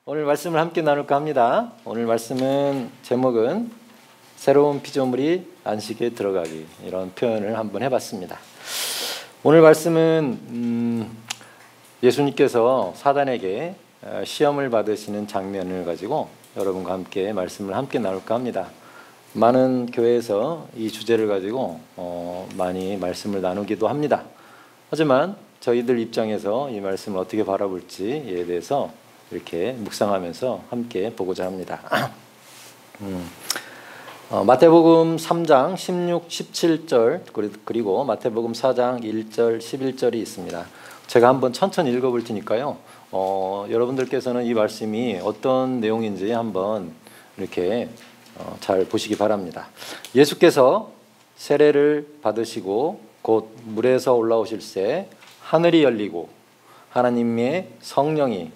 오늘 말씀을 함께 나눌까 합니다. 오늘 말씀은 제목은 새로운 피조물이 안식에 들어가기, 이런 표현을 한번 해봤습니다. 오늘 말씀은 예수님께서 사단에게 시험을 받으시는 장면을 가지고 여러분과 함께 말씀을 함께 나눌까 합니다. 많은 교회에서 이 주제를 가지고 많이 말씀을 나누기도 합니다. 하지만 저희들 입장에서 이 말씀을 어떻게 바라볼지에 대해서 이렇게 묵상하면서 함께 보고자 합니다. 마태복음 3장 16, 17절 그리고 마태복음 4장 1절, 11절이 있습니다. 제가 한번 천천히 읽어볼 테니까요. 여러분들께서는 이 말씀이 어떤 내용인지 한번 이렇게 잘 보시기 바랍니다. 예수께서 세례를 받으시고 곧 물에서 올라오실새 하늘이 열리고 하나님의 성령이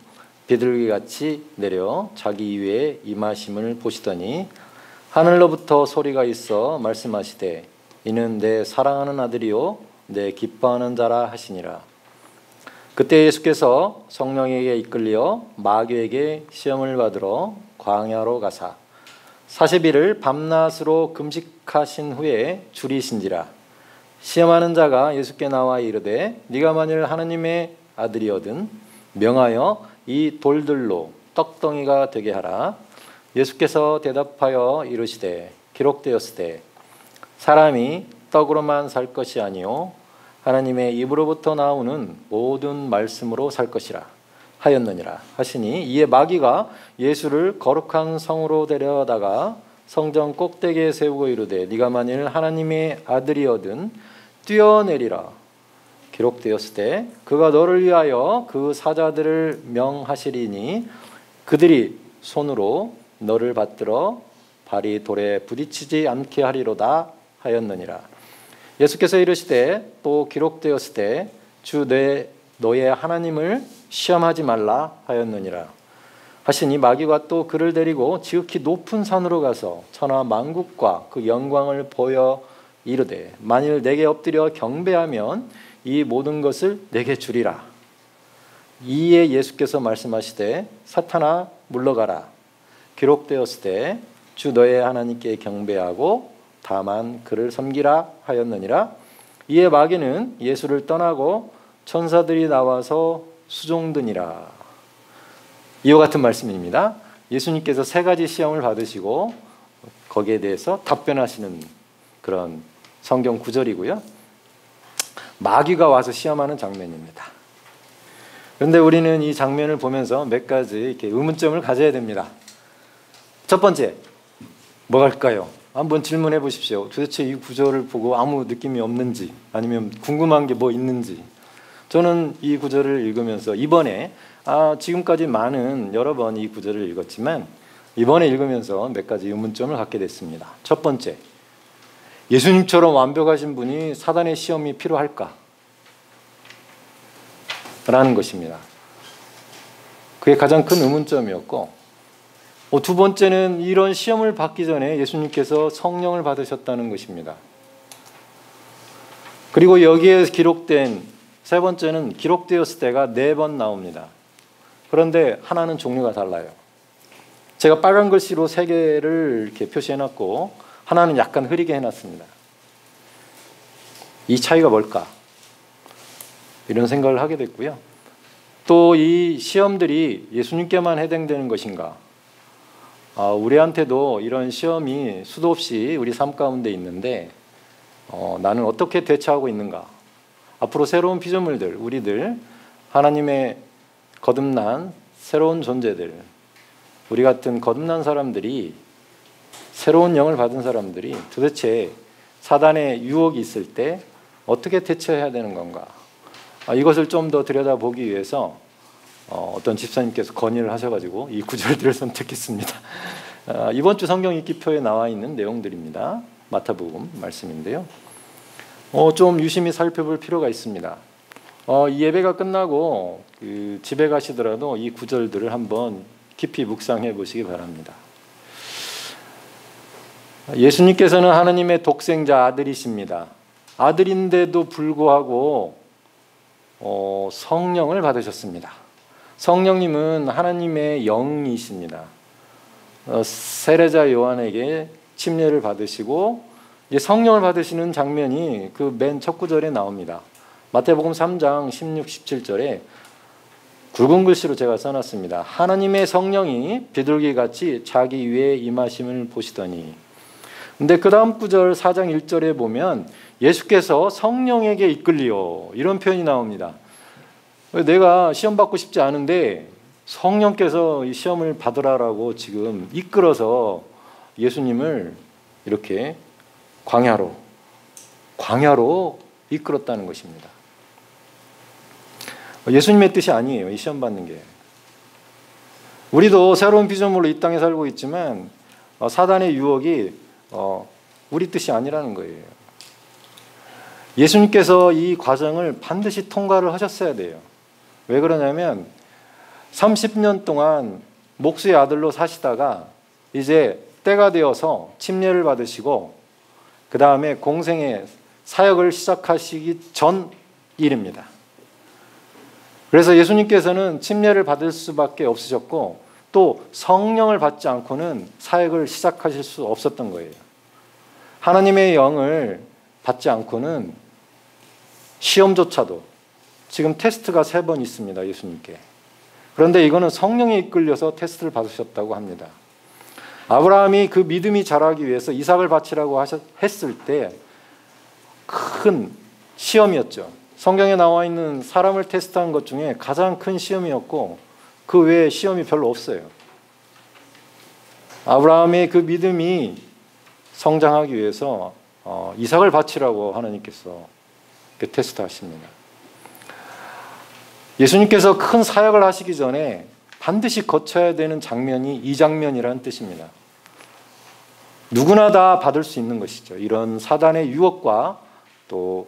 비둘기같이 내려 자기 위에 임하심을 보시더니 하늘로부터 소리가 있어 말씀하시되 이는 내 사랑하는 아들이요 내 기뻐하는 자라 하시니라. 그때 예수께서 성령에게 이끌려 마귀에게 시험을 받으러 광야로 가사 40일을 밤낮으로 금식하신 후에 줄이신지라. 시험하는 자가 예수께 나와 이르되 네가 만일 하나님의 아들이거든 명하여 이 돌들로 떡덩이가 되게 하라. 예수께서 대답하여 이르시되 기록되었으되 사람이 떡으로만 살 것이 아니요 하나님의 입으로부터 나오는 모든 말씀으로 살 것이라 하였느니라 하시니 이에 마귀가 예수를 거룩한 성으로 데려다가 성전 꼭대기에 세우고 이르되 네가 만일 하나님의 아들이거든 뛰어내리라. 기록되었으되 그가 너를 위하여 그 사자들을 명하시리니 그들이 손으로 너를 받들어 발이 돌에 부딪히지 않게 하리로다 하였느니라. 예수께서 이르시되 또 기록되었으되 주 너의 하나님을 시험하지 말라 하였느니라 하시니 마귀가 또 그를 데리고 지극히 높은 산으로 가서 천하 만국과 그 영광을 보여 이르되 만일 내게 엎드려 경배하면 이 모든 것을 내게 주리라. 이에 예수께서 말씀하시되 사탄아 물러가라. 기록되었으되 주 너의 하나님께 경배하고 다만 그를 섬기라 하였느니라. 이에 마귀는 예수를 떠나고 천사들이 나와서 수종드니라. 이와 같은 말씀입니다. 예수님께서 세 가지 시험을 받으시고 거기에 대해서 답변하시는 그런 성경 구절이고요. 마귀가 와서 시험하는 장면입니다. 그런데 우리는 이 장면을 보면서 몇 가지 이렇게 의문점을 가져야 됩니다. 첫 번째, 뭐갈까요? 한번 질문해 보십시오. 도대체 이 구절을 보고 아무 느낌이 없는지 아니면 궁금한 게 뭐 있는지. 저는 이 구절을 읽으면서 이번에 지금까지 여러 번 이 구절을 읽었지만 이번에 읽으면서 몇 가지 의문점을 갖게 됐습니다. 첫 번째, 예수님처럼 완벽하신 분이 사단의 시험이 필요할까? 라는 것입니다. 그게 가장 큰 의문점이었고, 두 번째는 이런 시험을 받기 전에 예수님께서 성령을 받으셨다는 것입니다. 그리고 여기에 기록된 세 번째는 기록되었을 때가 4번 나옵니다. 그런데 하나는 종류가 달라요. 제가 빨간 글씨로 3개를 이렇게 표시해놨고 하나는 약간 흐리게 해놨습니다. 이 차이가 뭘까? 이런 생각을 하게 됐고요. 또 이 시험들이 예수님께만 해당되는 것인가? 우리한테도 이런 시험이 수도 없이 우리 삶 가운데 있는데 나는 어떻게 대처하고 있는가? 앞으로 새로운 피조물들, 우리들, 하나님의 거듭난 새로운 존재들, 우리 같은 거듭난 사람들이 새로운 영을 받은 사람들이 도대체 사단의 유혹이 있을 때 어떻게 대처해야 되는 건가? 이것을 좀 더 들여다보기 위해서 어떤 집사님께서 건의를 하셔가지고 이 구절들을 선택했습니다. 이번 주 성경 읽기표에 나와 있는 내용들입니다. 마태복음 말씀인데요. 좀 유심히 살펴볼 필요가 있습니다. 이 예배가 끝나고 집에 가시더라도 이 구절들을 한번 깊이 묵상해 보시기 바랍니다. 예수님께서는 하나님의 독생자 아들이십니다. 아들인데도 불구하고 성령을 받으셨습니다. 성령님은 하나님의 영이십니다. 세례자 요한에게 침례를 받으시고 이제 성령을 받으시는 장면이 그 맨 첫 구절에 나옵니다. 마태복음 3장 16, 17절에 굵은 글씨로 제가 써놨습니다. 하나님의 성령이 비둘기같이 자기 위에 임하심을 보시더니. 근데 그 다음 구절 4장 1절에 보면 예수께서 성령에게 이끌리어 이런 표현이 나옵니다. 내가 시험 받고 싶지 않은데 성령께서 이 시험을 받으라라고 지금 이끌어서 예수님을 이렇게 광야로 이끌었다는 것입니다. 예수님의 뜻이 아니에요. 이 시험 받는 게. 우리도 새로운 피조물로 이 땅에 살고 있지만 사단의 유혹이 우리 뜻이 아니라는 거예요. 예수님께서 이 과정을 반드시 통과를 하셨어야 돼요. 왜 그러냐면 30년 동안 목수의 아들로 사시다가 이제 때가 되어서 침례를 받으시고 그 다음에 공생의 사역을 시작하시기 전 일입니다. 그래서 예수님께서는 침례를 받을 수밖에 없으셨고 또 성령을 받지 않고는 사역을 시작하실 수 없었던 거예요. 하나님의 영을 받지 않고는 시험조차도 지금 테스트가 3번 있습니다. 예수님께. 그런데 이거는 성령에 이끌려서 테스트를 받으셨다고 합니다. 아브라함이 그 믿음이 자라기 위해서 이삭을 바치라고 했을 때 큰 시험이었죠. 성경에 나와 있는 사람을 테스트한 것 중에 가장 큰 시험이었고 그 외에 시험이 별로 없어요. 아브라함의 그 믿음이 성장하기 위해서 이삭을 바치라고 하나님께서 테스트하십니다. 예수님께서 큰 사역을 하시기 전에 반드시 거쳐야 되는 장면이 이 장면이라는 뜻입니다. 누구나 다 받을 수 있는 것이죠. 이런 사단의 유혹과 또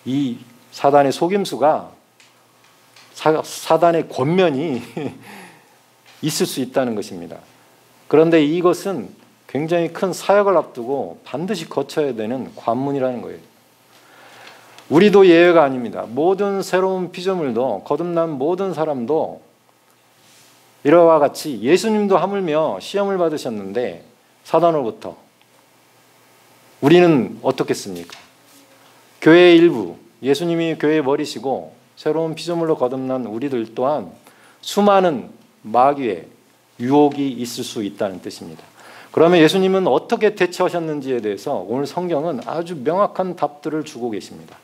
이 사단의 속임수가 사단의 권면이 있을 수 있다는 것입니다. 그런데 이것은 굉장히 큰 사역을 앞두고 반드시 거쳐야 되는 관문이라는 거예요. 우리도 예외가 아닙니다. 모든 새로운 피조물도 거듭난 모든 사람도 이와 같이 예수님도 하물며 시험을 받으셨는데 사단으로부터 우리는 어떻겠습니까? 교회의 일부, 예수님이 교회의 머리시고 새로운 피조물로 거듭난 우리들 또한 수많은 마귀의 유혹이 있을 수 있다는 뜻입니다. 그러면 예수님은 어떻게 대처하셨는지에 대해서 오늘 성경은 아주 명확한 답들을 주고 계십니다.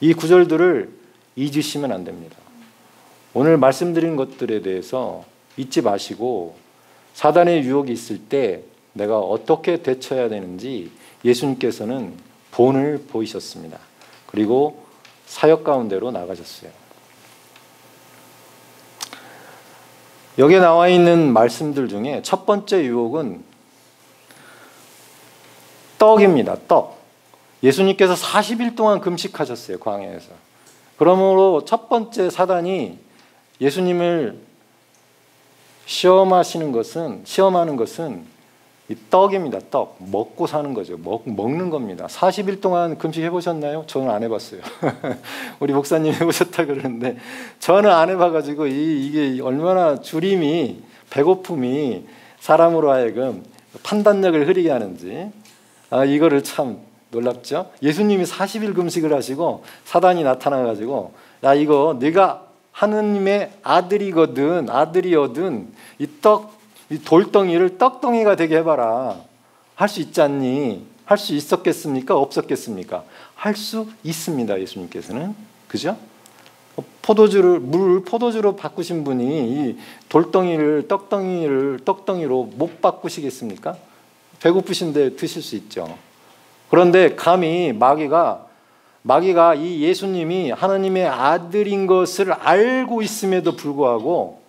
이 구절들을 잊으시면 안 됩니다. 오늘 말씀드린 것들에 대해서 잊지 마시고 사단의 유혹이 있을 때 내가 어떻게 대처해야 되는지 예수님께서는 본을 보이셨습니다. 그리고 사역 가운데로 나가셨어요. 여기에 나와 있는 말씀들 중에 첫 번째 유혹은 떡입니다. 떡. 예수님께서 40일 동안 금식하셨어요. 광야에서. 그러므로 첫 번째 사단이 예수님을 시험하는 것은 이 떡입니다. 떡. 먹고 사는 거죠. 먹는 겁니다. 40일 동안 금식해 보셨나요? 저는 안 해봤어요. 우리 목사님 해보셨다 그러는데 저는 안 해봐가지고 이게 얼마나 주림이 배고픔이 사람으로 하여금 판단력을 흐리게 하는지 이거를 참 놀랍죠. 예수님이 40일 금식을 하시고 사단이 나타나가지고 야 이거 네가 하느님의 아들이거든 이 돌덩이를 떡덩이가 되게 해봐라. 할 수 있지 않니? 할 수 있었겠습니까? 없었겠습니까? 할 수 있습니다. 예수님께서는. 그죠? 물을 포도주로 바꾸신 분이 이 돌덩이를 떡덩이로 못 바꾸시겠습니까? 배고프신데 드실 수 있죠. 그런데 감히 마귀가 이 예수님이 하나님의 아들인 것을 알고 있음에도 불구하고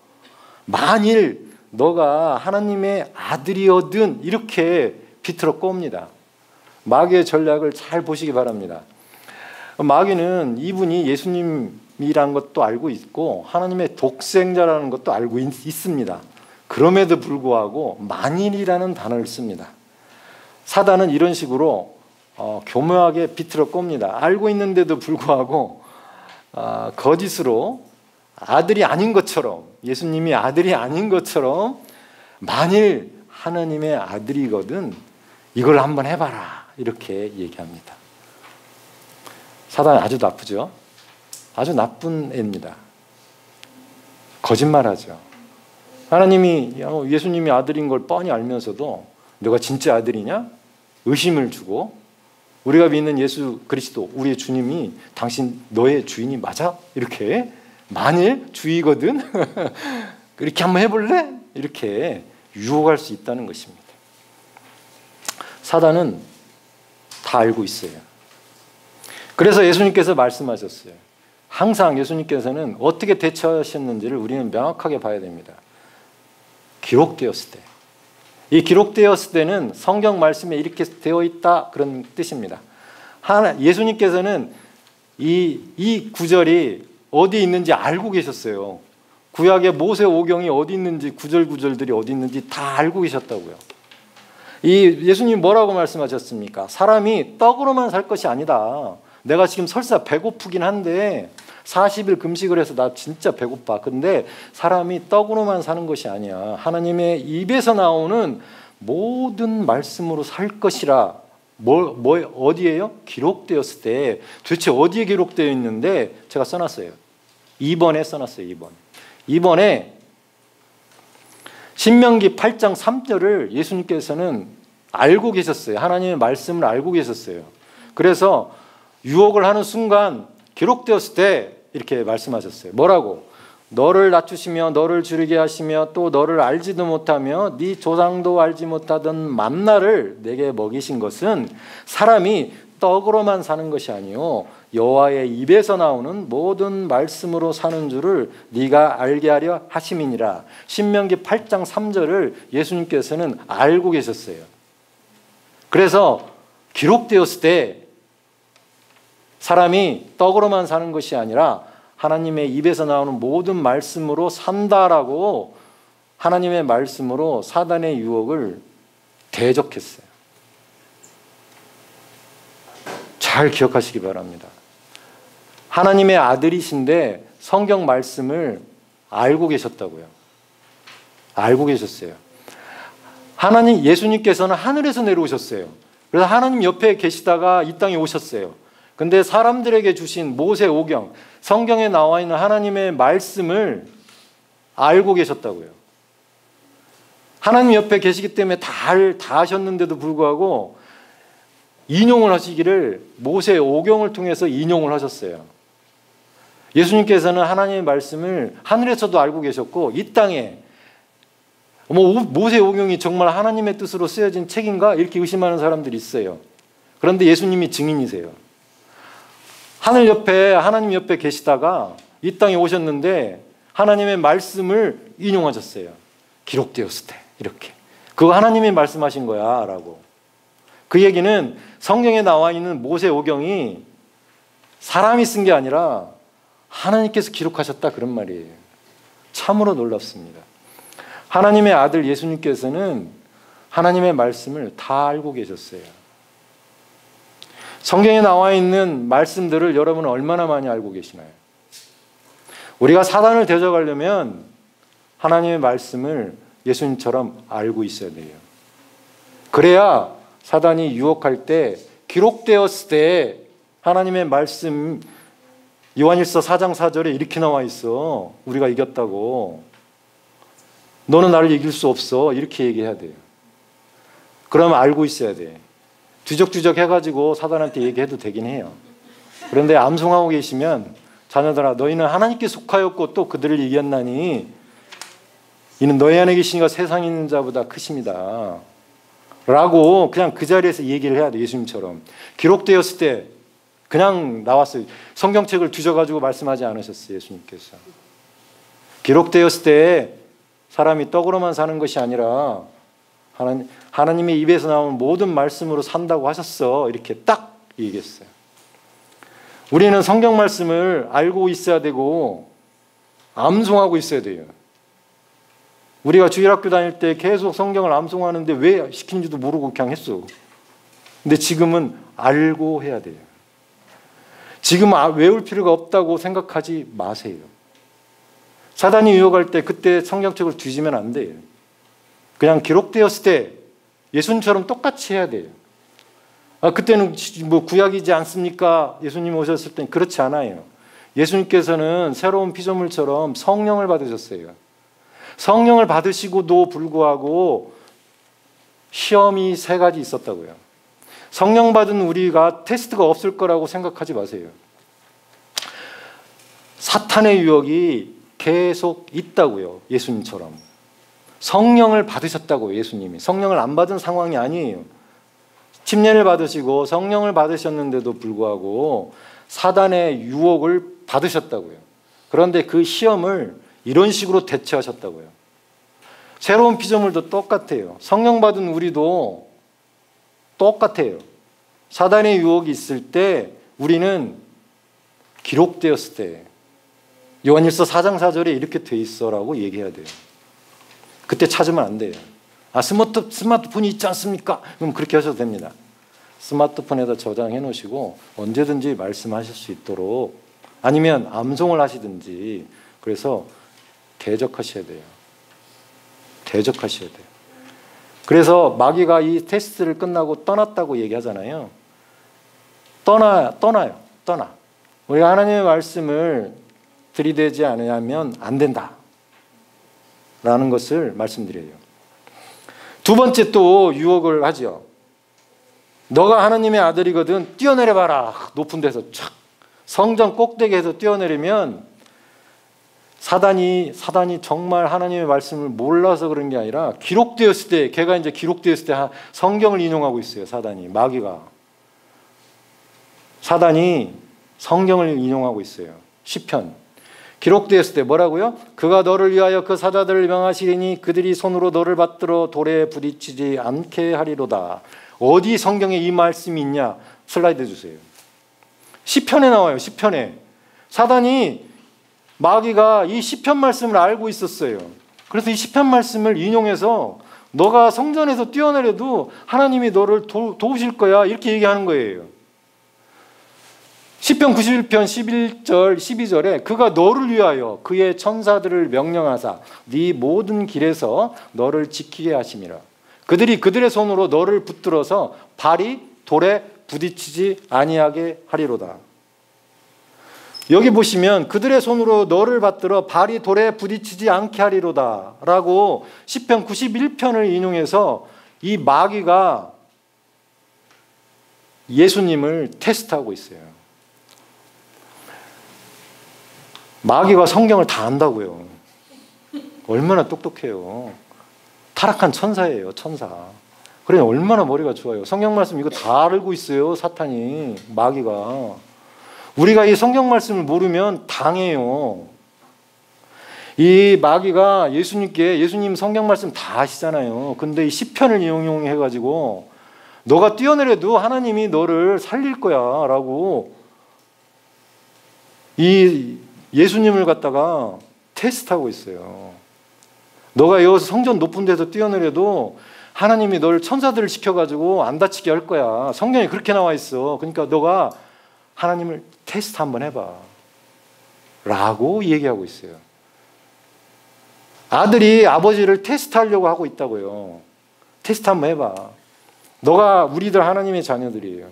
만일 너가 하나님의 아들이거든 이렇게 비틀어 꼽니다. 마귀의 전략을 잘 보시기 바랍니다. 마귀는 이분이 예수님이라는 것도 알고 있고 하나님의 독생자라는 것도 알고 있습니다. 그럼에도 불구하고 만일이라는 단어를 씁니다. 사단은 이런 식으로 교묘하게 비틀어 꼽니다. 알고 있는데도 불구하고 거짓으로 아들이 아닌 것처럼, 예수님이 아들이 아닌 것처럼 만일 하나님의 아들이거든 이걸 한번 해봐라 이렇게 얘기합니다. 사단이 아주 나쁘죠. 아주 나쁜 애입니다. 거짓말하죠. 하나님이 예수님이 아들인 걸 뻔히 알면서도 너가 진짜 아들이냐? 의심을 주고 우리가 믿는 예수 그리스도 우리의 주님이 당신 너의 주인이 맞아? 이렇게 만일 주이거든 이렇게 한번 해볼래? 이렇게 유혹할 수 있다는 것입니다. 사단은 다 알고 있어요. 그래서 예수님께서 말씀하셨어요. 항상 예수님께서는 어떻게 대처하셨는지를 우리는 명확하게 봐야 됩니다. 기록되었을 때. 이 기록되었을 때는 성경 말씀에 이렇게 되어 있다 그런 뜻입니다. 예수님께서는 이 구절이 어디 있는지 알고 계셨어요. 구약의 모세 오경이 어디 있는지 구절구절들이 어디 있는지 다 알고 계셨다고요. 이 예수님 뭐라고 말씀하셨습니까? 사람이 떡으로만 살 것이 아니다. 내가 지금 설사 배고프긴 한데 40일 금식을 해서 나 진짜 배고파. 근데 사람이 떡으로만 사는 것이 아니야. 하나님의 입에서 나오는 모든 말씀으로 살 것이라. 어디에요? 기록되었을 때. 도대체 어디에 기록되어 있는데 제가 써놨어요. 2번에 써놨어요. 2번에 신명기 8장 3절을 예수님께서는 알고 계셨어요. 하나님의 말씀을 알고 계셨어요. 그래서 유혹을 하는 순간 기록되었을 때 이렇게 말씀하셨어요. 뭐라고? 너를 낮추시며 너를 줄이게 하시며 또 너를 알지도 못하며 네 조상도 알지 못하던 만나를 내게 먹이신 것은 사람이 떡으로만 사는 것이 아니요 여호와의 입에서 나오는 모든 말씀으로 사는 줄을 네가 알게 하려 하심이니라. 신명기 8장 3절을 예수님께서는 알고 계셨어요. 그래서 기록되었을 때 사람이 떡으로만 사는 것이 아니라 하나님의 입에서 나오는 모든 말씀으로 산다라고 하나님의 말씀으로 사단의 유혹을 대적했어요. 잘 기억하시기 바랍니다. 하나님의 아들이신데 성경 말씀을 알고 계셨다고요. 알고 계셨어요. 예수님께서는 하늘에서 내려오셨어요. 그래서 하나님 옆에 계시다가 이 땅에 오셨어요. 근데 사람들에게 주신 모세 오경, 성경에 나와 있는 하나님의 말씀을 알고 계셨다고요. 하나님 옆에 계시기 때문에 다 하셨는데도 불구하고 인용을 하시기를 모세 오경을 통해서 인용을 하셨어요. 예수님께서는 하나님의 말씀을 하늘에서도 알고 계셨고 이 땅에 모세 오경이 정말 하나님의 뜻으로 쓰여진 책인가? 이렇게 의심하는 사람들이 있어요. 그런데 예수님이 증인이세요. 하나님 옆에 계시다가 이 땅에 오셨는데 하나님의 말씀을 인용하셨어요. 기록되었을 때 이렇게. 그거 하나님이 말씀하신 거야 라고. 그 얘기는 성경에 나와 있는 모세 오경이 사람이 쓴 게 아니라 하나님께서 기록하셨다 그런 말이에요. 참으로 놀랍습니다. 하나님의 아들 예수님께서는 하나님의 말씀을 다 알고 계셨어요. 성경에 나와 있는 말씀들을 여러분은 얼마나 많이 알고 계시나요? 우리가 사단을 대적하려면 하나님의 말씀을 예수님처럼 알고 있어야 돼요. 그래야 사단이 유혹할 때 기록되었을 때 하나님의 말씀 요한일서 4장 4절에 이렇게 나와 있어. 우리가 이겼다고. 너는 나를 이길 수 없어. 이렇게 얘기해야 돼요. 그러면 알고 있어야 돼. 뒤적뒤적 해가지고 사단한테 얘기해도 되긴 해요. 그런데 암송하고 계시면 자녀들아 너희는 하나님께 속하였고 또 그들을 이겼나니 이는 너희 안에 계시니가 세상에 있는 자보다 크십니다. 라고 그냥 그 자리에서 얘기를 해야 돼. 예수님처럼. 기록되었을 때 그냥 나왔어요. 성경책을 뒤져가지고 말씀하지 않으셨어요. 예수님께서. 기록되었을 때 사람이 떡으로만 사는 것이 아니라 하나님의 입에서 나오는 모든 말씀으로 산다고 하셨어. 이렇게 딱 얘기했어요. 우리는 성경 말씀을 알고 있어야 되고 암송하고 있어야 돼요. 우리가 주일학교 다닐 때 계속 성경을 암송하는데 왜 시킨지도 모르고 그냥 했어. 근데 지금은 알고 해야 돼요. 지금 외울 필요가 없다고 생각하지 마세요. 사단이 유혹할 때 그때 성경책을 뒤지면 안 돼요. 그냥 기록되었을 때 예수님처럼 똑같이 해야 돼요. 그때는 뭐 구약이지 않습니까? 예수님 오셨을 땐 그렇지 않아요. 예수님께서는 새로운 피조물처럼 성령을 받으셨어요. 성령을 받으시고도 불구하고 시험이 3가지 있었다고요. 성령 받은 우리가 테스트가 없을 거라고 생각하지 마세요. 사탄의 유혹이 계속 있다고요. 예수님처럼. 성령을 받으셨다고요. 예수님이. 성령을 안 받은 상황이 아니에요. 침례를 받으시고 성령을 받으셨는데도 불구하고 사단의 유혹을 받으셨다고요. 그런데 그 시험을 이런 식으로 대처하셨다고요. 새로운 피조물도 똑같아요. 성령 받은 우리도 똑같아요. 사단의 유혹이 있을 때 우리는 기록되었을 때 요한일서 4장 4절에 이렇게 돼 있어라고 얘기해야 돼요. 그때 찾으면 안 돼요. 스마트폰이 있지 않습니까? 그럼 그렇게 하셔도 됩니다. 스마트폰에다 저장해 놓으시고 언제든지 말씀하실 수 있도록 아니면 암송을 하시든지 그래서 대적하셔야 돼요. 대적하셔야 돼요. 그래서 마귀가 이 테스트를 끝나고 떠났다고 얘기하잖아요. 떠나. 우리가 하나님의 말씀을 들이대지 않으면 안 된다. 라는 것을 말씀드려요. 두 번째 또 유혹을 하죠. 너가 하나님의 아들이거든 뛰어내려봐라. 높은 데서 착 성전 꼭대기에서 뛰어내리면 사단이 정말 하나님의 말씀을 몰라서 그런 게 아니라 기록되었을 때 걔가 이제 기록되었을 때 성경을 인용하고 있어요. 마귀가 사단이 성경을 인용하고 있어요. 시편 기록되었을 때 뭐라고요? 그가 너를 위하여 그 사자들을 명하시리니 그들이 손으로 너를 받들어 돌에 부딪히지 않게 하리로다. 어디 성경에 이 말씀이 있냐? 슬라이드 주세요. 시편에 나와요. 시편에. 마귀가 이 시편 말씀을 알고 있었어요. 그래서 이 시편 말씀을 인용해서 너가 성전에서 뛰어내려도 하나님이 너를 도우실 거야. 이렇게 얘기하는 거예요. 시편 91편 11절 12절에 그가 너를 위하여 그의 천사들을 명령하사 네 모든 길에서 너를 지키게 하심이라. 그들이 그들의 손으로 너를 붙들어서 발이 돌에 부딪히지 아니하게 하리로다. 여기 보시면 그들의 손으로 너를 받들어 발이 돌에 부딪히지 않게 하리로다 라고 시편 91편을 인용해서 이 마귀가 예수님을 테스트하고 있어요. 마귀가 성경을 다 안다고요. 얼마나 똑똑해요. 타락한 천사예요. 천사. 그래 얼마나 머리가 좋아요. 성경 말씀 이거 다 알고 있어요. 사탄이. 마귀가. 우리가 이 성경 말씀을 모르면 당해요. 이 마귀가 예수님 성경 말씀 다 아시잖아요. 근데 이 시편을 인용해가지고 너가 뛰어내려도 하나님이 너를 살릴 거야 라고 이 예수님을 갖다가 테스트하고 있어요. 너가 여기서 성전 높은 데서 뛰어내려도 하나님이 널 천사들을 시켜가지고 안 다치게 할 거야. 성경에 그렇게 나와 있어. 그러니까 너가 하나님을 테스트 한번 해봐. 라고 얘기하고 있어요. 아들이 아버지를 테스트하려고 하고 있다고요. 테스트 한번 해봐. 우리들 하나님의 자녀들이에요.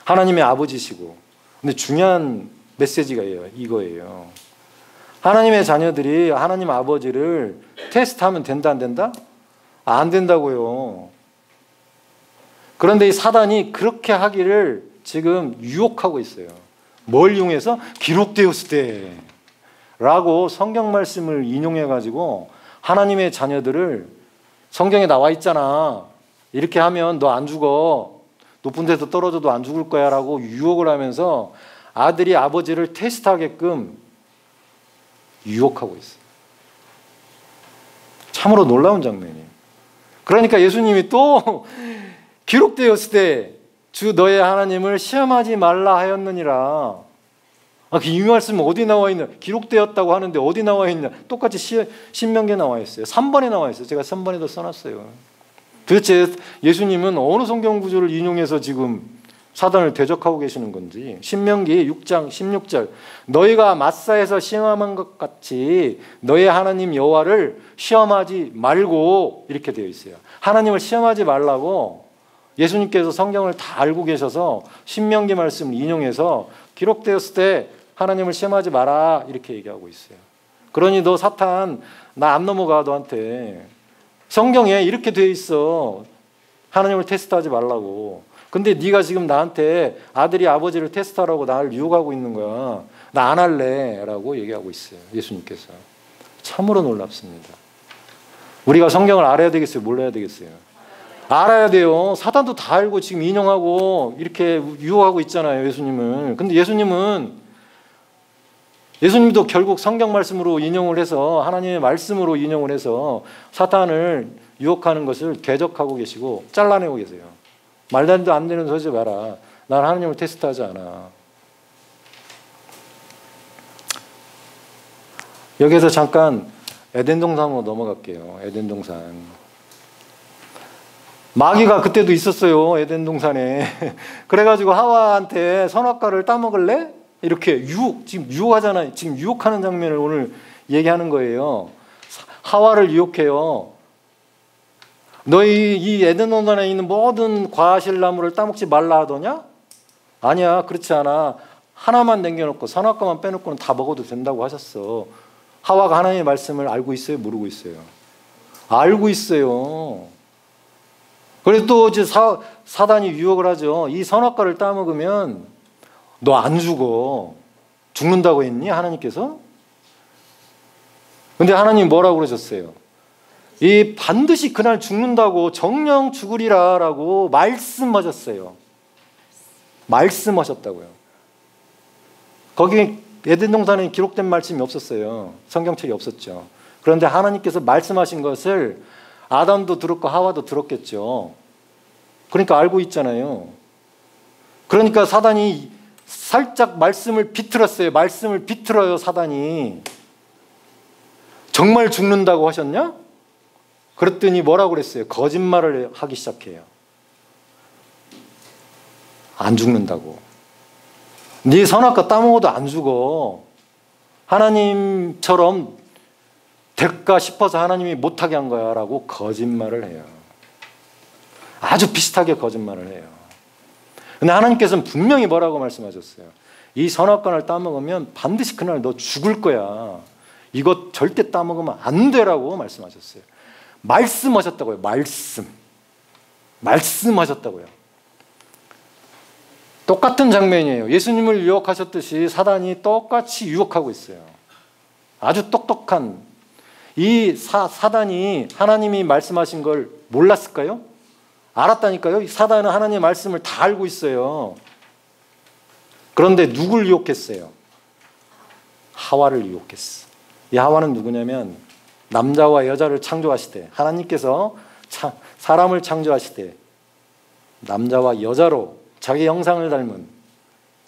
하나님의 아버지시고. 근데 중요한 메시지가 이거예요. 하나님의 자녀들이 하나님 아버지를 테스트하면 된다 안 된다? 안 된다고요. 그런데 이 사단이 그렇게 하기를 지금 유혹하고 있어요. 뭘 이용해서? 기록되었을 때 라고 성경 말씀을 인용해가지고 하나님의 자녀들을 성경에 나와 있잖아. 이렇게 하면 너 안 죽어. 높은 데서 떨어져도 안 죽을 거야 라고 유혹을 하면서 아들이 아버지를 테스트하게끔 유혹하고 있어요. 참으로 놀라운 장면이에요. 그러니까 예수님이 또 기록되었을 때 주 너의 하나님을 시험하지 말라 하였느니라. 이 말씀은 어디 나와 있냐? 기록되었다고 하는데 어디 나와 있냐? 똑같이 신명기에 나와 있어요. 3번에 나와 있어요. 제가 3번에도 써놨어요. 도대체 예수님은 어느 성경 구절을 인용해서 지금 사단을 대적하고 계시는 건지. 신명기 6장 16절 너희가 마사에서 시험한 것 같이 너희 하나님 여호와를 시험하지 말고 이렇게 되어 있어요. 하나님을 시험하지 말라고 예수님께서 성경을 다 알고 계셔서 신명기 말씀을 인용해서 기록되었을 때 하나님을 시험하지 마라 이렇게 얘기하고 있어요. 그러니 너 사탄 나 안 넘어가 너한테. 성경에 이렇게 되어 있어. 하나님을 테스트하지 말라고. 근데 네가 지금 나한테 아들이 아버지를 테스트하라고 나를 유혹하고 있는 거야. 나 안 할래 라고 얘기하고 있어요. 예수님께서. 참으로 놀랍습니다. 우리가 성경을 알아야 되겠어요? 몰라야 되겠어요? 알아야 돼요. 사단도 다 알고 지금 인용하고 이렇게 유혹하고 있잖아요. 예수님을. 근데 예수님도 결국 성경 말씀으로 인용을 해서 하나님의 말씀으로 인용을 해서 사탄을 유혹하는 것을 대적하고 계시고 잘라내고 계세요. 말도 안 되는 소리 하지 마라. 난 하나님을 테스트하지 않아. 여기서 잠깐 에덴 동산으로 넘어갈게요. 에덴 동산. 마귀가 그때도 있었어요. 에덴 동산에. 그래가지고 하와한테 선악과를 따먹을래? 이렇게 지금 유혹하잖아요. 지금 유혹하는 장면을 오늘 얘기하는 거예요. 하와를 유혹해요. 너희 이 에덴 동산에 있는 모든 과실 나무를 따먹지 말라 하더냐? 아니야, 그렇지 않아. 하나만 남겨놓고 선악과만 빼놓고는 다 먹어도 된다고 하셨어. 하와가 하나님의 말씀을 알고 있어요? 모르고 있어요? 알고 있어요. 그래서 또 이제 사단이 유혹을 하죠. 이 선악과를 따먹으면 너 안 죽어. 죽는다고 했니? 하나님께서? 근데 하나님 뭐라고 그러셨어요? 이 반드시 그날 죽는다고 정령 죽으리라 라고 말씀하셨어요. 말씀하셨다고요. 거기 에덴 동산에 기록된 말씀이 없었어요. 성경책이 없었죠. 그런데 하나님께서 말씀하신 것을 아담도 들었고 하와도 들었겠죠. 그러니까 알고 있잖아요. 그러니까 사단이 살짝 말씀을 비틀었어요. 말씀을 비틀어요, 사단이. 정말 죽는다고 하셨냐? 그랬더니 뭐라고 그랬어요? 거짓말을 하기 시작해요. 안 죽는다고. 네 선악과 따먹어도 안 죽어. 하나님처럼 될까 싶어서 하나님이 못하게 한 거야 라고 거짓말을 해요. 아주 비슷하게 거짓말을 해요. 근데 하나님께서는 분명히 뭐라고 말씀하셨어요? 이 선악과를 따먹으면 반드시 그날 너 죽을 거야. 이거 절대 따먹으면 안 되라고 말씀하셨어요. 말씀하셨다고요. 말씀하셨다고요. 똑같은 장면이에요. 예수님을 유혹하셨듯이 사단이 똑같이 유혹하고 있어요. 아주 똑똑한 이 사단이 하나님이 말씀하신 걸 몰랐을까요? 알았다니까요. 사단은 하나님의 말씀을 다 알고 있어요. 그런데 누굴 유혹했어요? 하와를 유혹했어. 이 하와는 누구냐면 남자와 여자를 창조하시되 하나님께서 사람을 창조하시되 남자와 여자로 자기 형상을 닮은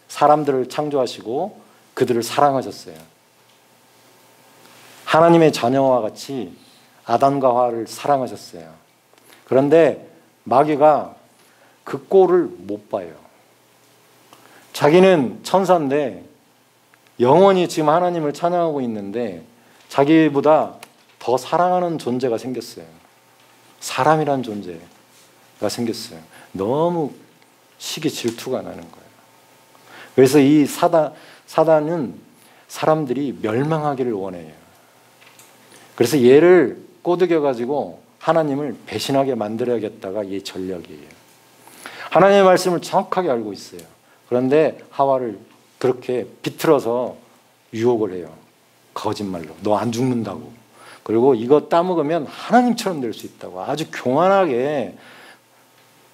사람들을 창조하시고 그들을 사랑하셨어요. 하나님의 자녀와 같이 아담과 하와를 사랑하셨어요. 그런데 마귀가 그 꼴을 못 봐요. 자기는 천사인데 영원히 지금 하나님을 찬양하고 있는데 자기보다 더 사랑하는 존재가 생겼어요. 사람이란 존재가 생겼어요. 너무 시기 질투가 나는 거예요. 그래서 이 사단은 사람들이 멸망하기를 원해요. 그래서 얘를 꼬드겨가지고 하나님을 배신하게 만들어야겠다가 얘 전략이에요. 하나님의 말씀을 정확하게 알고 있어요. 그런데 하와를 그렇게 비틀어서 유혹을 해요. 거짓말로. 너 안 죽는다고. 그리고 이거 따먹으면 하나님처럼 될 수 있다고. 아주 교만하게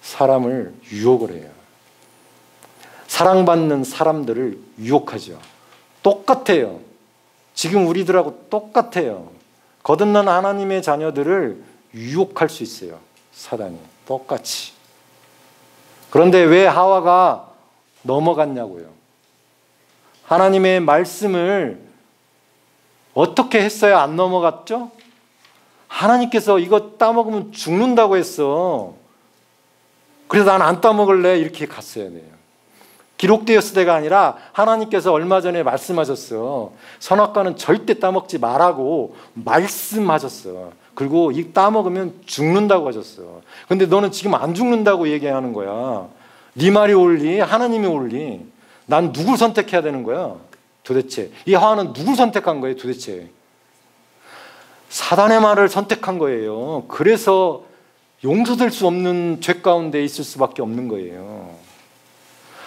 사람을 유혹을 해요. 사랑받는 사람들을 유혹하죠. 똑같아요. 지금 우리들하고 똑같아요. 거듭난 하나님의 자녀들을 유혹할 수 있어요. 사단이. 똑같이. 그런데 왜 하와가 넘어갔냐고요. 하나님의 말씀을 어떻게 했어야 안 넘어갔죠? 하나님께서 이거 따먹으면 죽는다고 했어. 그래서 난 안 따먹을래. 이렇게 갔어야 돼요. 기록되었을 때가 아니라 하나님께서 얼마 전에 말씀하셨어. 선악과는 절대 따먹지 말라고 말씀하셨어. 그리고 이 따먹으면 죽는다고 하셨어. 근데 너는 지금 안 죽는다고 얘기하는 거야. 네 말이 옳니? 하나님이 옳니? 난 누굴 선택해야 되는 거야? 도대체 이 하와는 누굴 선택한 거예요? 도대체 사단의 말을 선택한 거예요. 그래서 용서될 수 없는 죄 가운데 있을 수밖에 없는 거예요.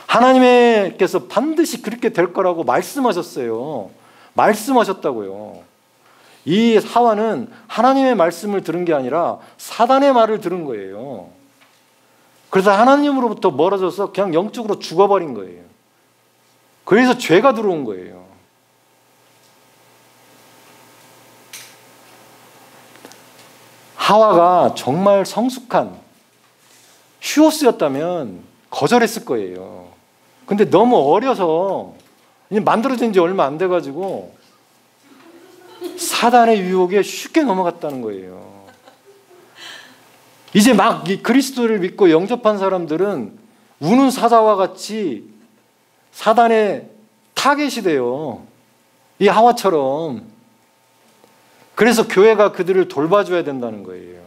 하나님께서 반드시 그렇게 될 거라고 말씀하셨어요. 말씀하셨다고요. 이 하와는 하나님의 말씀을 들은 게 아니라 사단의 말을 들은 거예요. 그래서 하나님으로부터 멀어져서 그냥 영적으로 죽어버린 거예요. 그래서 죄가 들어온 거예요. 하와가 정말 성숙한 휴오스였다면 거절했을 거예요. 근데 너무 어려서 만들어진 지 얼마 안 돼가지고 사단의 유혹에 쉽게 넘어갔다는 거예요. 이제 막 이 그리스도를 믿고 영접한 사람들은 우는 사자와 같이 사단의 타겟이 돼요. 이 하와처럼. 그래서 교회가 그들을 돌봐줘야 된다는 거예요.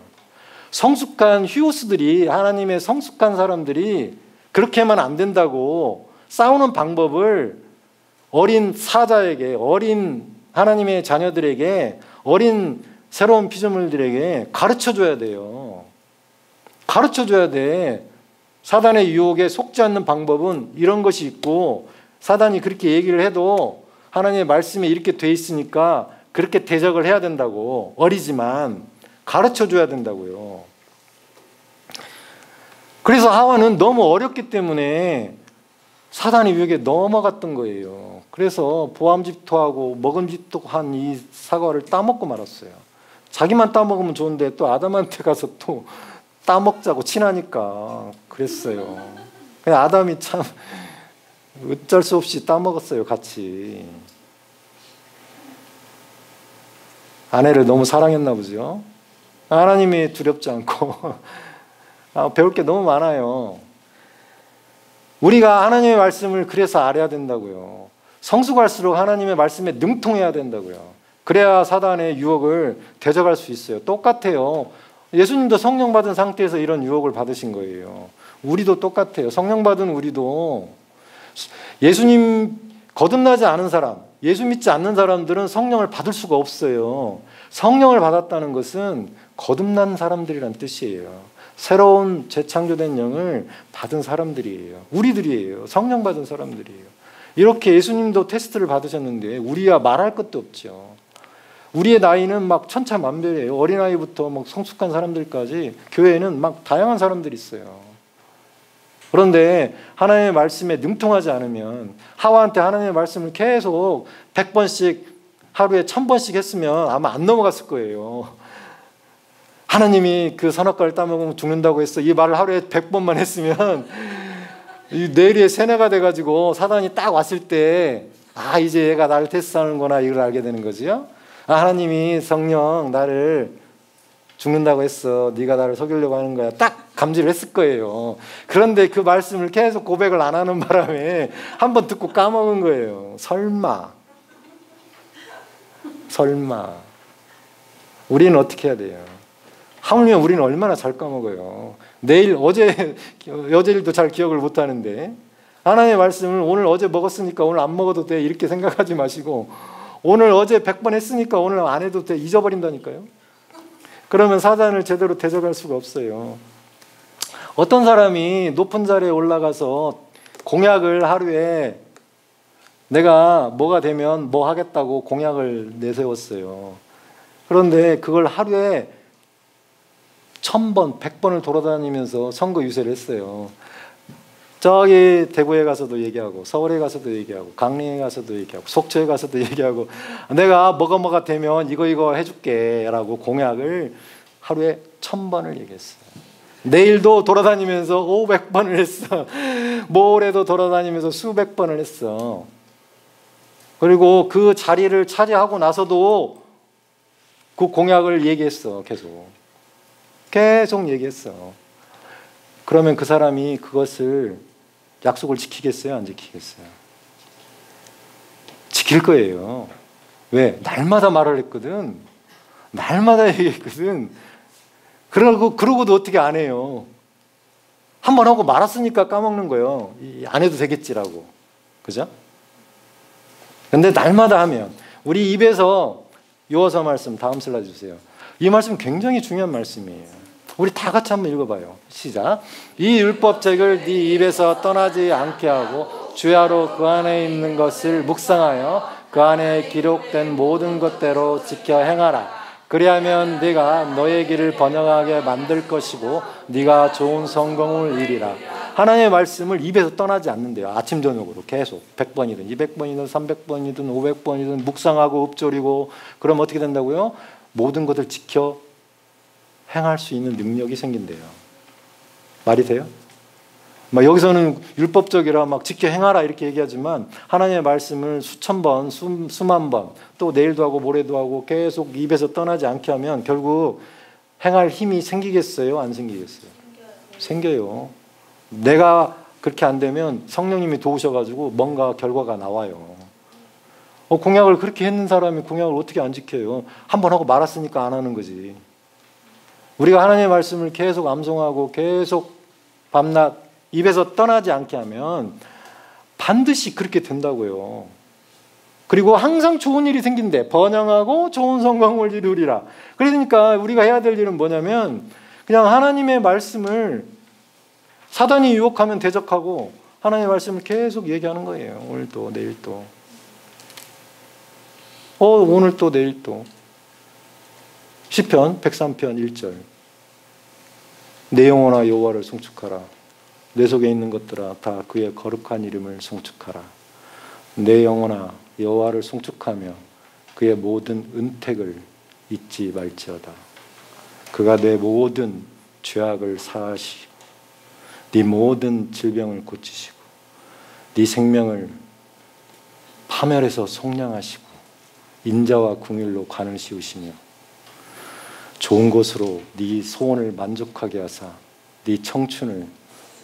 성숙한 휴오스들이, 하나님의 성숙한 사람들이 그렇게 하면 안 된다고 싸우는 방법을 어린 사자에게, 어린 하나님의 자녀들에게, 어린 새로운 피조물들에게 가르쳐줘야 돼요. 가르쳐줘야 돼. 사단의 유혹에 속지 않는 방법은 이런 것이 있고, 사단이 그렇게 얘기를 해도 하나님의 말씀에 이렇게 돼 있으니까 그렇게 대적을 해야 된다고. 어리지만 가르쳐줘야 된다고요. 그래서 하와는 너무 어렸기 때문에 사단의 유혹에 넘어갔던 거예요. 그래서 보암집토하고 먹음집토한 이 사과를 따먹고 말았어요. 자기만 따먹으면 좋은데 또 아담한테 가서 또 따먹자고 친하니까 그랬어요. 그냥 아담이 참 어쩔 수 없이 따먹었어요, 같이. 아내를 너무 사랑했나 보죠. 하나님이 두렵지 않고 배울 게 너무 많아요. 우리가 하나님의 말씀을 그래서 알아야 된다고요. 성숙할수록 하나님의 말씀에 능통해야 된다고요. 그래야 사단의 유혹을 대적할 수 있어요. 똑같아요. 예수님도 성령 받은 상태에서 이런 유혹을 받으신 거예요. 우리도 똑같아요. 성령 받은 우리도. 예수님 거듭나지 않은 사람, 예수 믿지 않는 사람들은 성령을 받을 수가 없어요. 성령을 받았다는 것은 거듭난 사람들이란 뜻이에요. 새로운 재창조된 영을 받은 사람들이에요. 우리들이에요. 성령 받은 사람들이에요. 이렇게 예수님도 테스트를 받으셨는데 우리야 말할 것도 없죠. 우리의 나이는 막 천차만별이에요. 어린아이부터 막 성숙한 사람들까지 교회에는 막 다양한 사람들이 있어요. 그런데 하나님의 말씀에 능통하지 않으면, 하와한테 하나님의 말씀을 계속 100번씩 하루에 1000번씩 했으면 아마 안 넘어갔을 거예요. 하나님이 그 선악과를 따먹으면 죽는다고 했어. 이 말을 하루에 100번만 했으면 이 뇌리에 세뇌가 돼가지고 사단이 딱 왔을 때 이제 얘가 나를 테스트하는구나, 이걸 알게 되는 거지요. 하나님이 성령 나를 죽는다고 했어. 네가 나를 속이려고 하는 거야. 딱 감지를 했을 거예요. 그런데 그 말씀을 계속 고백을 안 하는 바람에 한번 듣고 까먹은 거예요. 설마. 우리는 어떻게 해야 돼요? 하물며 우리는 얼마나 잘 까먹어요. 내일, 어제 일도 잘 기억을 못 하는데, 하나님의 말씀을 오늘 어제 먹었으니까 오늘 안 먹어도 돼, 이렇게 생각하지 마시고, 오늘 어제 100번 했으니까 오늘 안 해도 돼, 잊어버린다니까요. 그러면 사단을 제대로 대적할 수가 없어요. 어떤 사람이 높은 자리에 올라가서 공약을 하루에 내가 뭐가 되면 뭐 하겠다고 공약을 내세웠어요. 그런데 그걸 하루에 1000번, 100번을 돌아다니면서 선거 유세를 했어요. 저기 대구에 가서도 얘기하고, 서울에 가서도 얘기하고, 강릉에 가서도 얘기하고, 속초에 가서도 얘기하고, 내가 뭐가 되면 이거 해줄게 라고 공약을 하루에 1000번을 얘기했어요. 내일도 돌아다니면서 500번을 했어. 모레도 돌아다니면서 수백 번을 했어. 그리고 그 자리를 차지하고 나서도 그 공약을 얘기했어. 계속 얘기했어. 그러면 그 사람이 그것을 약속을 지키겠어요? 안 지키겠어요? 지킬 거예요. 왜? 날마다 말을 했거든. 날마다 얘기했거든. 그러고도 어떻게 안 해요? 한 번 하고 말았으니까 까먹는 거예요. 안 해도 되겠지라고. 그죠? 근데 날마다 하면 우리 입에서 요호서 말씀 다음 슬라이드 주세요. 이 말씀 굉장히 중요한 말씀이에요. 우리 다 같이 한번 읽어봐요. 시작. 이 율법책을 네 입에서 떠나지 않게 하고 주야로 그 안에 있는 것을 묵상하여 그 안에 기록된 모든 것대로 지켜 행하라. 그리하면 네가 너의 길을 번영하게 만들 것이고 네가 좋은 성공을 이리라. 하나님의 말씀을 입에서 떠나지 않는데요. 아침 저녁으로 계속 100번이든 200번이든 300번이든 500번이든 묵상하고 읊조리고 그럼 어떻게 된다고요? 모든 것을 지켜 행할 수 있는 능력이 생긴대요. 말이 돼요? 막 여기서는 율법적이라 막 지켜 행하라 이렇게 얘기하지만 하나님의 말씀을 수천 번, 수만 번, 또 내일도 하고 모레도 하고 계속 입에서 떠나지 않게 하면 결국 행할 힘이 생기겠어요? 안 생기겠어요? 생겨요. 내가 그렇게 안 되면 성령님이 도우셔가지고 뭔가 결과가 나와요. 공약을 그렇게 했는 사람이 공약을 어떻게 안 지켜요? 한 번 하고 말았으니까 안 하는 거지. 우리가 하나님의 말씀을 계속 암송하고 계속 밤낮 입에서 떠나지 않게 하면 반드시 그렇게 된다고요. 그리고 항상 좋은 일이 생긴대. 번영하고 좋은 성공을 이루리라. 그러니까 우리가 해야 될 일은 뭐냐면 그냥 하나님의 말씀을 사단이 유혹하면 대적하고 하나님의 말씀을 계속 얘기하는 거예요. 오늘도 내일도. 오늘도 내일도. 시편 103편 1절. 내 영혼아 여호와를 송축하라. 내 속에 있는 것들아 다 그의 거룩한 이름을 송축하라. 내 영혼아 여호와를 송축하며 그의 모든 은택을 잊지 말지어다. 그가 내 모든 죄악을 사하시고 네 모든 질병을 고치시고 네 생명을 파멸해서 속량하시고 인자와 궁율로 관을 씌우시며 좋은 것으로 네 소원을 만족하게 하사 네 청춘을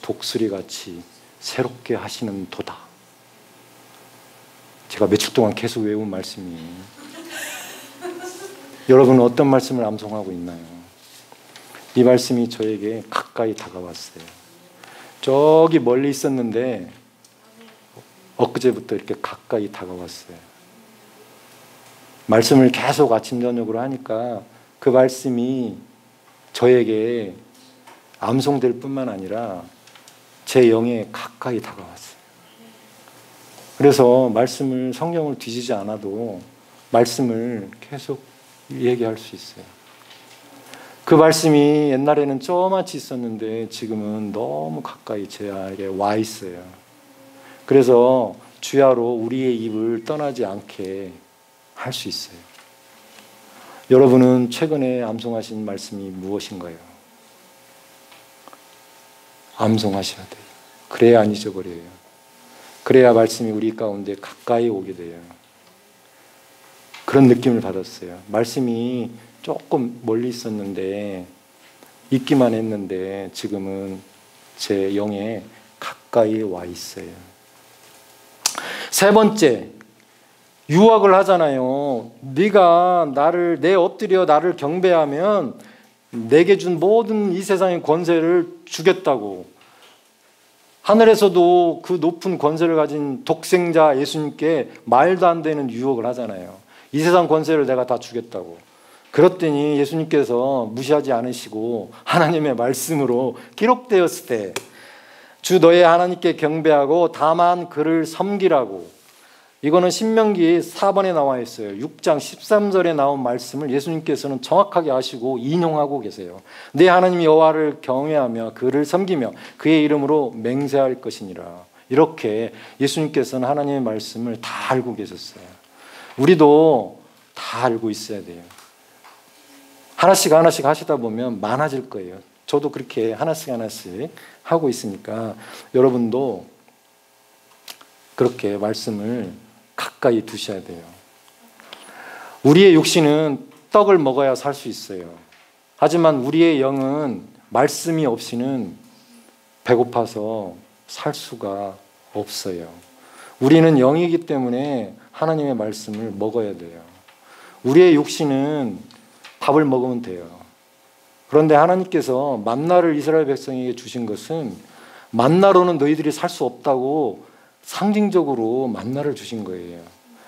독수리같이 새롭게 하시는 도다. 제가 며칠 동안 계속 외운 말씀이에요. 여러분은 어떤 말씀을 암송하고 있나요? 이 말씀이 저에게 가까이 다가왔어요. 저기 멀리 있었는데 엊그제부터 이렇게 가까이 다가왔어요. 말씀을 계속 아침 저녁으로 하니까 그 말씀이 저에게 암송될 뿐만 아니라 제 영에 가까이 다가왔어요. 그래서 말씀을 성경을 뒤지지 않아도 말씀을 계속 얘기할 수 있어요. 그 말씀이 옛날에는 조그맣이 있었는데 지금은 너무 가까이 제게 와 있어요. 그래서 주야로 우리의 입을 떠나지 않게 할 수 있어요. 여러분은 최근에 암송하신 말씀이 무엇인가요? 암송하셔야 돼요. 그래야 안 잊어버려요. 그래야 말씀이 우리 가운데 가까이 오게 돼요. 그런 느낌을 받았어요. 말씀이 조금 멀리 있었는데 있기만 했는데 지금은 제 영에 가까이 와 있어요. 세 번째, 유혹을 하잖아요. 네가 내 엎드려 나를 경배하면 내게 준 모든 이 세상의 권세를 주겠다고. 하늘에서도 그 높은 권세를 가진 독생자 예수님께 말도 안 되는 유혹을 하잖아요. 이 세상 권세를 내가 다 주겠다고. 그랬더니 예수님께서 무시하지 않으시고 하나님의 말씀으로 기록되었을 때 주 너의 하나님께 경배하고 다만 그를 섬기라고. 이거는 신명기 4번에 나와 있어요. 6장 13절에 나온 말씀을 예수님께서는 정확하게 아시고 인용하고 계세요. 내 하나님 여호와를 경외하며 그를 섬기며 그의 이름으로 맹세할 것이니라. 이렇게 예수님께서는 하나님의 말씀을 다 알고 계셨어요. 우리도 다 알고 있어야 돼요. 하나씩 하나씩 하시다 보면 많아질 거예요. 저도 그렇게 하나씩 하나씩 하고 있으니까 여러분도 그렇게 말씀을 가까이 두셔야 돼요. 우리의 육신은 떡을 먹어야 살 수 있어요. 하지만 우리의 영은 말씀이 없이는 배고파서 살 수가 없어요. 우리는 영이기 때문에 하나님의 말씀을 먹어야 돼요. 우리의 육신은 밥을 먹으면 돼요. 그런데 하나님께서 만나를 이스라엘 백성에게 주신 것은 만나로는 너희들이 살 수 없다고 상징적으로 만나를 주신 거예요.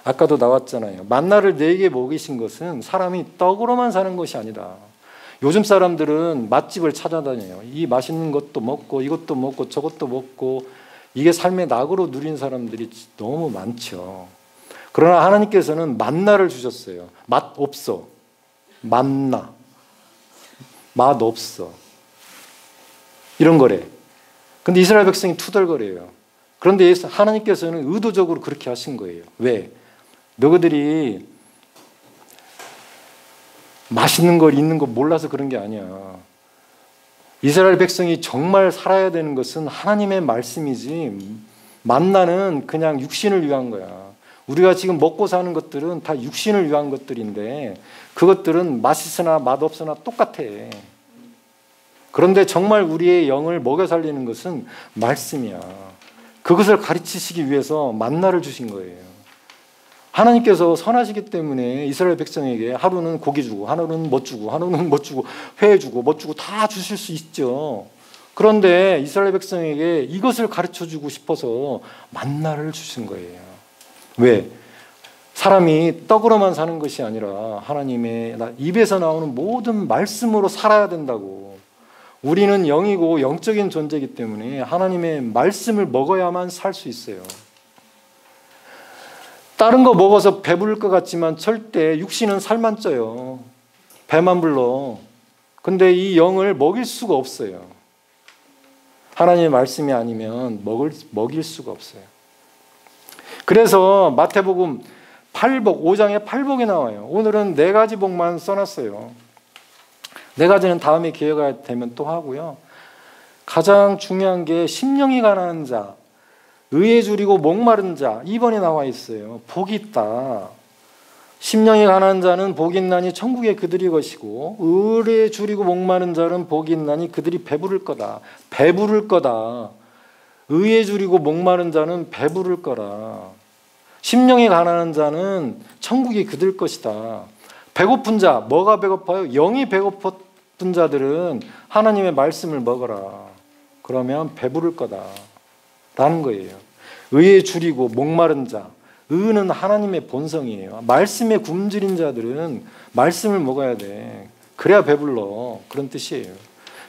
아까도 나왔잖아요. 만나를 너희에게 먹이신 것은 사람이 떡으로만 사는 것이 아니다. 요즘 사람들은 맛집을 찾아다녀요. 이 맛있는 것도 먹고 이것도 먹고 저것도 먹고 이게 삶의 낙으로 누린 사람들이 너무 많죠. 그러나 하나님께서는 만나를 주셨어요. 맛 없어. 만나. 맛 없어. 이런 거래. 근데 이스라엘 백성이 투덜거려요. 그런데 하나님께서는 의도적으로 그렇게 하신 거예요. 왜? 너희들이 맛있는 걸 있는 거 몰라서 그런 게 아니야. 이스라엘 백성이 정말 살아야 되는 것은 하나님의 말씀이지 만나는 그냥 육신을 위한 거야. 우리가 지금 먹고 사는 것들은 다 육신을 위한 것들인데 그것들은 맛있으나 맛없으나 똑같아. 그런데 정말 우리의 영을 먹여 살리는 것은 말씀이야. 그것을 가르치시기 위해서 만나를 주신 거예요. 하나님께서 선하시기 때문에 이스라엘 백성에게 하루는 고기 주고 하루는 못 주고 하루는 못 주고 회 주고 못 주고 다 주실 수 있죠. 그런데 이스라엘 백성에게 이것을 가르쳐주고 싶어서 만나를 주신 거예요. 왜? 사람이 떡으로만 사는 것이 아니라 하나님의 입에서 나오는 모든 말씀으로 살아야 된다고. 우리는 영이고 영적인 존재이기 때문에 하나님의 말씀을 먹어야만 살 수 있어요. 다른 거 먹어서 배부를 것 같지만 절대 육신은 살만 쪄요. 배만 불러. 근데 이 영을 먹일 수가 없어요. 하나님의 말씀이 아니면 먹일 수가 없어요. 그래서 마태복음 5장에 8복이 나와요. 오늘은 4가지 복만 써놨어요. 4가지는 다음에 기회가 되면 또 하고요. 가장 중요한 게 심령이 가난한 자, 의에 줄이고 목마른 자, 2번에 나와 있어요. 복이 있다. 심령이 가난한 자는 복이 있나니 천국에 그들이 것이고 의에 줄이고 목마른 자는 복이 있나니 그들이 배부를 거다. 배부를 거다. 의에 줄이고 목마른 자는 배부를 거라. 심령이 가난한 자는 천국이 그들 것이다. 배고픈 자, 뭐가 배고파요? 영이 배고픈 자들은 하나님의 말씀을 먹어라. 그러면 배부를 거다. 라는 거예요. 의에 줄이고 목마른 자. 의는 하나님의 본성이에요. 말씀에 굶주린 자들은 말씀을 먹어야 돼. 그래야 배불러. 그런 뜻이에요.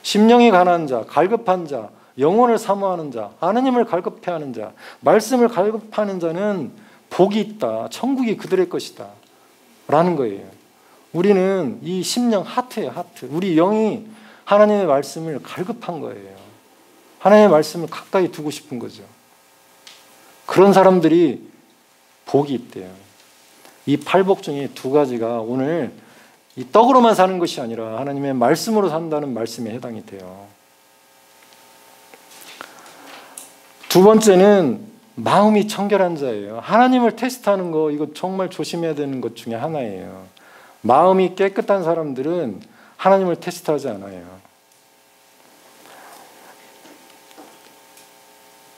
심령이 가난한 자, 갈급한 자, 영혼을 사모하는 자, 하나님을 갈급해하는 자, 말씀을 갈급하는 자는 복이 있다. 천국이 그들의 것이다. 라는 거예요. 우리는 이 심령 하트예요. 하트. 우리 영이 하나님의 말씀을 갈급한 거예요. 하나님의 말씀을 가까이 두고 싶은 거죠. 그런 사람들이 복이 있대요. 이 8복 중에 2가지가 오늘 이 떡으로만 사는 것이 아니라 하나님의 말씀으로 산다는 말씀에 해당이 돼요. 2번째는 마음이 청결한 자예요. 하나님을 테스트하는 거 이거 정말 조심해야 되는 것 중에 하나예요. 마음이 깨끗한 사람들은 하나님을 테스트하지 않아요.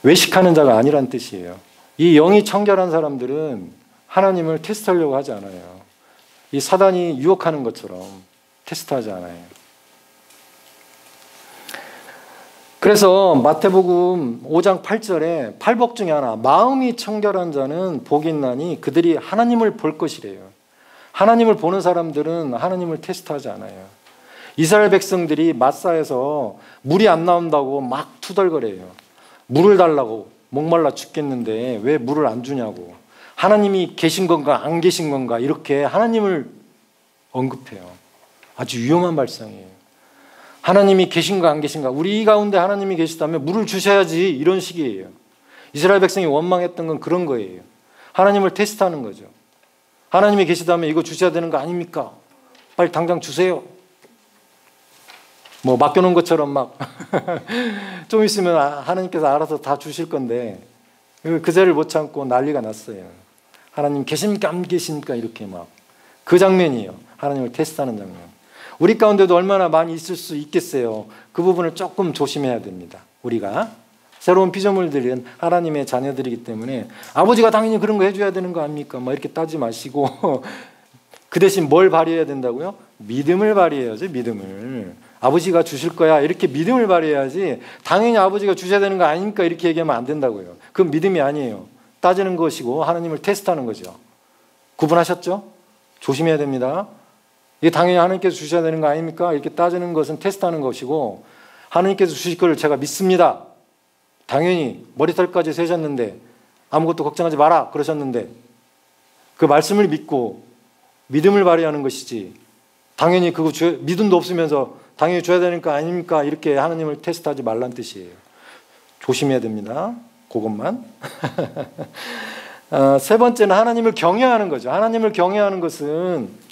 외식하는 자가 아니란 뜻이에요. 이 영이 청결한 사람들은 하나님을 테스트하려고 하지 않아요. 이 사단이 유혹하는 것처럼 테스트하지 않아요. 그래서 마태복음 5장 8절에 8복 중에 하나, 마음이 청결한 자는 복이 있나니 그들이 하나님을 볼 것이래요. 하나님을 보는 사람들은 하나님을 테스트하지 않아요. 이스라엘 백성들이 마사에서 물이 안 나온다고 막 투덜거려요. 물을 달라고, 목말라 죽겠는데 왜 물을 안 주냐고, 하나님이 계신 건가 안 계신 건가 이렇게 하나님을 언급해요. 아주 위험한 발상이에요. 하나님이 계신가 안 계신가, 우리 가운데 하나님이 계시다면 물을 주셔야지, 이런 식이에요. 이스라엘 백성이 원망했던 건 그런 거예요. 하나님을 테스트하는 거죠. 하나님이 계시다면 이거 주셔야 되는 거 아닙니까? 빨리 당장 주세요. 뭐 맡겨놓은 것처럼 막 좀 있으면 하나님께서 알아서 다 주실 건데 그 죄를 못 참고 난리가 났어요. 하나님 계십니까 안 계십니까 이렇게 막. 그 장면이에요. 하나님을 테스트하는 장면. 우리 가운데도 얼마나 많이 있을 수 있겠어요. 그 부분을 조금 조심해야 됩니다. 우리가 새로운 피조물들은 하나님의 자녀들이기 때문에 아버지가 당연히 그런 거 해줘야 되는 거 아닙니까? 막 이렇게 따지 마시고 그 대신 뭘 발휘해야 된다고요? 믿음을 발휘해야죠. 믿음을. 아버지가 주실 거야 이렇게 믿음을 발휘해야지 당연히 아버지가 주셔야 되는 거 아닙니까? 이렇게 얘기하면 안 된다고요. 그건 믿음이 아니에요. 따지는 것이고 하나님을 테스트하는 거죠. 구분하셨죠? 조심해야 됩니다. 이게 당연히 하나님께서 주셔야 되는 거 아닙니까? 이렇게 따지는 것은 테스트하는 것이고 하나님께서 주실 것을 제가 믿습니다. 당연히 머리털까지 세셨는데 아무것도 걱정하지 마라 그러셨는데 그 말씀을 믿고 믿음을 발휘하는 것이지 당연히 그거 믿음도 없으면서 당연히 줘야 되는 거 아닙니까? 이렇게 하나님을 테스트하지 말란 뜻이에요. 조심해야 됩니다. 그것만. 세 번째는 하나님을 경외하는 거죠. 하나님을 경외하는 것은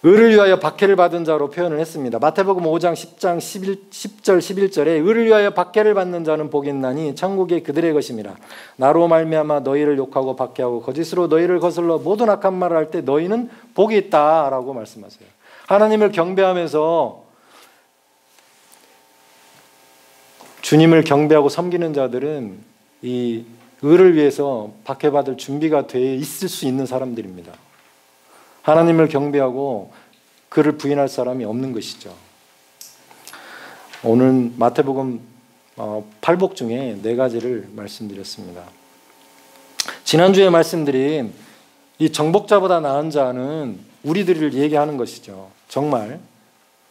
의를 위하여 박해를 받은 자로 표현을 했습니다. 마태복음 5장 10절 11절에 의를 위하여 박해를 받는 자는 복이 있나니 천국이 그들의 것입니다. 나로 말미암아 너희를 욕하고 박해하고 거짓으로 너희를 거슬러 모든 악한 말을 할 때 너희는 복이 있다라고 말씀하세요. 하나님을 경배하면서 주님을 경배하고 섬기는 자들은 이 의를 위해서 박해받을 준비가 돼 있을 수 있는 사람들입니다. 하나님을 경배하고 그를 부인할 사람이 없는 것이죠. 오늘 마태복음 8복 중에 4가지를 말씀드렸습니다. 지난주에 말씀드린 이 정복자보다 나은 자는 우리들을 얘기하는 것이죠. 정말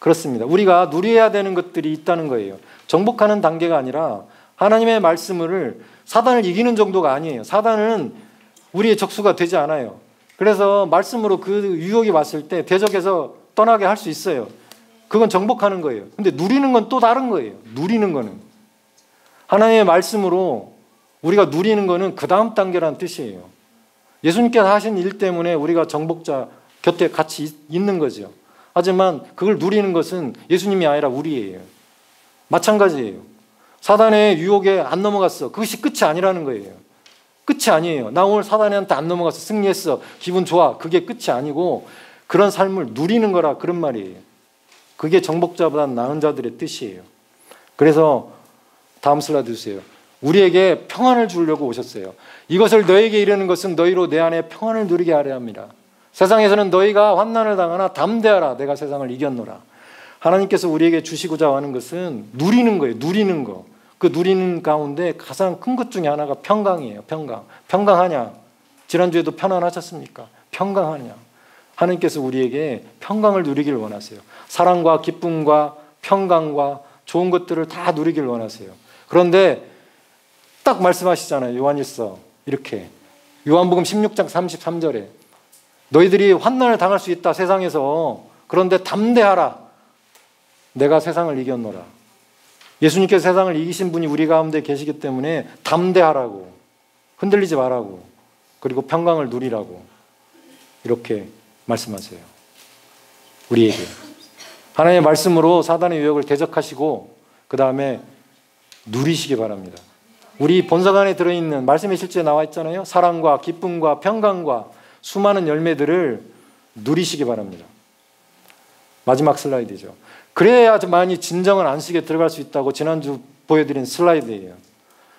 그렇습니다. 우리가 누려야 되는 것들이 있다는 거예요. 정복하는 단계가 아니라 하나님의 말씀을 사단을 이기는 정도가 아니에요. 사단은 우리의 적수가 되지 않아요. 그래서 말씀으로 그 유혹이 왔을 때 대적해서 떠나게 할 수 있어요. 그건 정복하는 거예요. 근데 누리는 건 또 다른 거예요. 누리는 거는. 하나님의 말씀으로 우리가 누리는 거는 그 다음 단계라는 뜻이에요. 예수님께서 하신 일 때문에 우리가 정복자 곁에 같이 있는 거죠. 하지만 그걸 누리는 것은 예수님이 아니라 우리예요. 마찬가지예요. 사단의 유혹에 안 넘어갔어. 그것이 끝이 아니라는 거예요. 끝이 아니에요. 나 오늘 사단한테 안 넘어가서 승리했어. 기분 좋아. 그게 끝이 아니고 그런 삶을 누리는 거라 그런 말이에요. 그게 정복자보다 나은 자들의 뜻이에요. 그래서 다음 슬라이드 주세요. 우리에게 평안을 주려고 오셨어요. 이것을 너에게 이르는 것은 너희로 내 안에 평안을 누리게 하려 합니다. 세상에서는 너희가 환난을 당하나 담대하라. 내가 세상을 이겼노라. 하나님께서 우리에게 주시고자 하는 것은 누리는 거예요. 누리는 거. 그 누리는 가운데 가장 큰 것 중에 하나가 평강이에요. 평강. 평강하냐? 지난주에도 편안하셨습니까? 평강하냐? 하나님께서 우리에게 평강을 누리기를 원하세요. 사랑과 기쁨과 평강과 좋은 것들을 다 누리기를 원하세요. 그런데 딱 말씀하시잖아요. 요한일서 이렇게. 요한복음 16장 33절에 너희들이 환난을 당할 수 있다 세상에서. 그런데 담대하라. 내가 세상을 이겼노라. 예수님께서 세상을 이기신 분이 우리 가운데 계시기 때문에 담대하라고, 흔들리지 말라고, 그리고 평강을 누리라고 이렇게 말씀하세요. 우리에게. 하나님의 말씀으로 사단의 유혹을 대적하시고 그 다음에 누리시기 바랍니다. 우리 본성 안에 들어있는 말씀의 실제에 나와 있잖아요. 사랑과 기쁨과 평강과 수많은 열매들을 누리시기 바랍니다. 마지막 슬라이드죠. 그래야만이 진정한 안식에 들어갈 수 있다고 지난주 보여드린 슬라이드예요.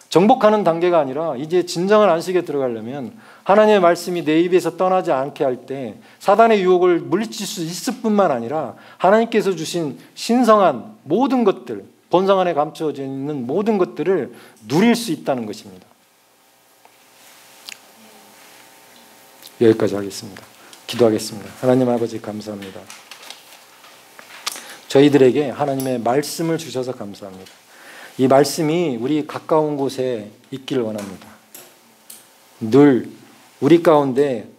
정복하는 단계가 아니라 이제 진정한 안식에 들어가려면 하나님의 말씀이 내 입에서 떠나지 않게 할 때 사단의 유혹을 물리칠 수 있을 뿐만 아니라 하나님께서 주신 신성한 모든 것들, 본성 안에 감춰져 있는 모든 것들을 누릴 수 있다는 것입니다. 여기까지 하겠습니다. 기도하겠습니다. 하나님 아버지 감사합니다. 저희들에게 하나님의 말씀을 주셔서 감사합니다. 이 말씀이 우리 가까운 곳에 있기를 원합니다. 늘 우리 가운데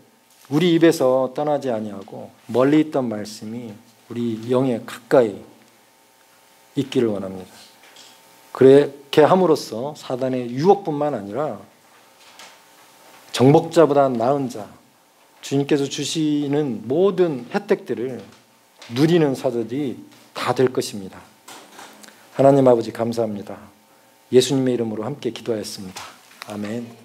우리 입에서 떠나지 아니하고 멀리 있던 말씀이 우리 영에 가까이 있기를 원합니다. 그렇게 함으로써 사단의 유혹뿐만 아니라 정복자보다 나은 자, 주님께서 주시는 모든 혜택들을 누리는 사도들이 다 될 것입니다. 하나님 아버지 감사합니다. 예수님의 이름으로 함께 기도하였습니다. 아멘.